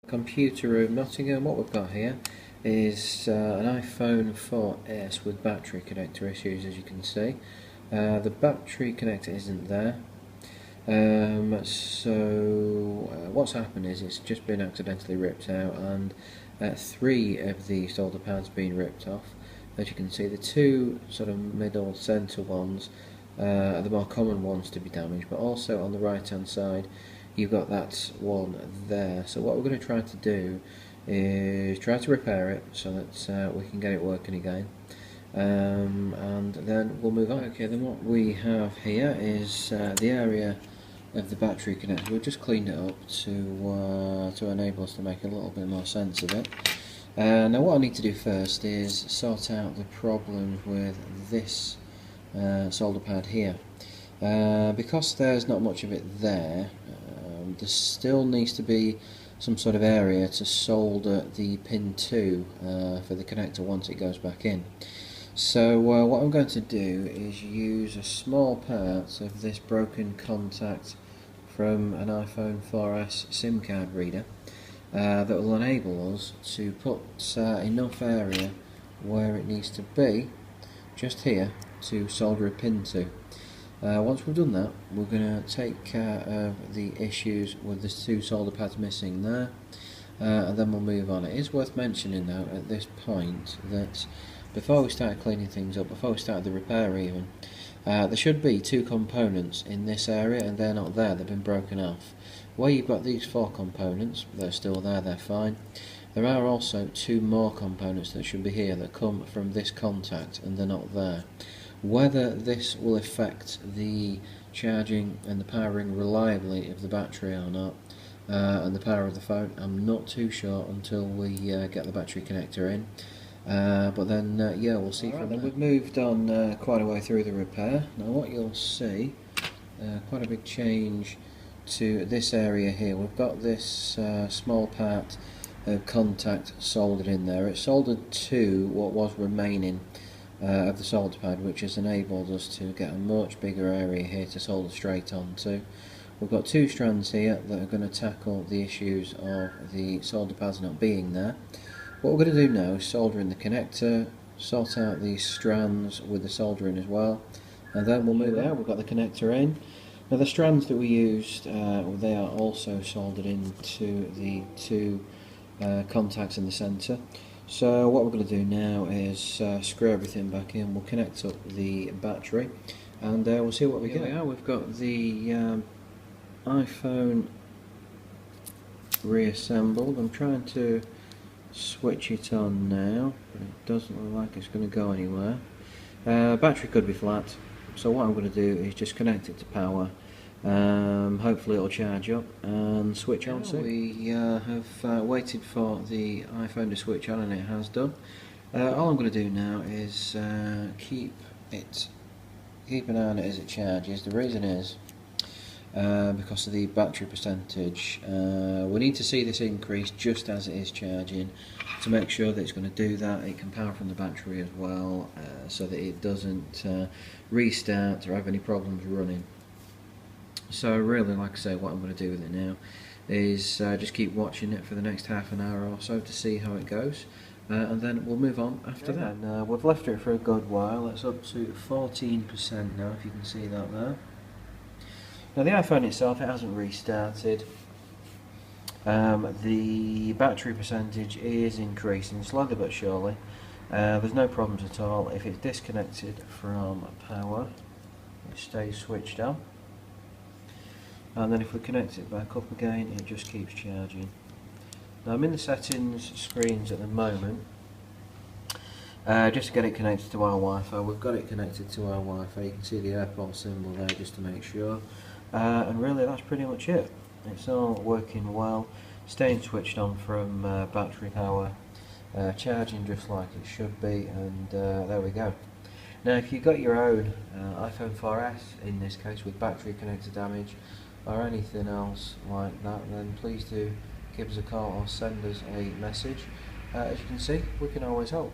Computer Room Nottingham. What we've got here is an iPhone 4S with battery connector issues, as you can see. The battery connector isn't there. What's happened is it's just been accidentally ripped out, and 3 of the solder pads been ripped off. As you can see, the 2 sort of middle centre ones are the more common ones to be damaged, but also on the right hand side you've got that one there. So what we're going to try to do is try to repair it so that we can get it working again, and then we'll move on. Okay, then what we have here is the area of the battery connector. We've just cleaned it up to enable us to make a little bit more sense of it. Now what I need to do first is sort out the problems with this solder pad here. Because there's not much of it there, there still needs to be some sort of area to solder the pin to for the connector once it goes back in. So what I'm going to do is use a small part of this broken contact from an iPhone 4S SIM card reader that will enable us to put enough area where it needs to be, just here, to solder a pin to. Once we've done that, we're going to take care of the issues with the 2 solder pads missing there, and then we'll move on. It is worth mentioning though at this point that before we start cleaning things up, before we start the repair even, there should be 2 components in this area, and they're not there, they've been broken off. Where you've got these 4 components, they're still there, they're fine. There are also 2 more components that should be here that come from this contact, and they're not there. Whether this will affect the charging and the powering reliably of the battery or not, and the power of the phone, I'm not too sure until we get the battery connector in. But then, yeah, we'll see from there. We've moved on quite a way through the repair. Now what you'll see, quite a big change to this area here. We've got this small part of contact soldered in there. It's soldered to what was remaining of the solder pad, which has enabled us to get a much bigger area here to solder straight onto. We've got 2 strands here that are going to tackle the issues of the solder pads not being there. What we're going to do now is solder in the connector, sort out these strands with the soldering as well, and then we'll move out. We've got the connector in. Now the strands that we used, they are also soldered into the 2 contacts in the centre. So what we're going to do now is screw everything back in. We'll connect up the battery, and we'll see what we get. Here we've got the iPhone reassembled. I'm trying to switch it on now, but it doesn't look like it's going to go anywhere. Battery could be flat, so what I'm going to do is just connect it to power. Hopefully it'll charge up and switch on soon. We have waited for the iPhone to switch on, and it has done. All I'm going to do now is keep an eye on it as it charges. The reason is because of the battery percentage. We need to see this increase just as it is charging to make sure that it's going to do that. It can power from the battery as well, so that it doesn't restart or have any problems running. So really, like I say, what I'm going to do with it now is just keep watching it for the next half an hour or so to see how it goes, and then we'll move on after that. And we've left it for a good while. It's up to 14% now, if you can see that there. Now the iPhone itself, it hasn't restarted. The battery percentage is increasing slowly but surely. There's no problems at all. If it's disconnected from power, it stays switched on. And then if we connect it back up again, it just keeps charging. Now I'm in the settings screens at the moment, just to get it connected to our Wi-Fi. We've got it connected to our Wi-Fi. You can see the AirPod symbol there just to make sure. And really that's pretty much it. It's all working well, staying switched on from battery power, charging just like it should be, and there we go. Now if you've got your own iPhone 4S, in this case with battery connector damage, or anything else like that, then please do give us a call or send us a message. As you can see, we can always help.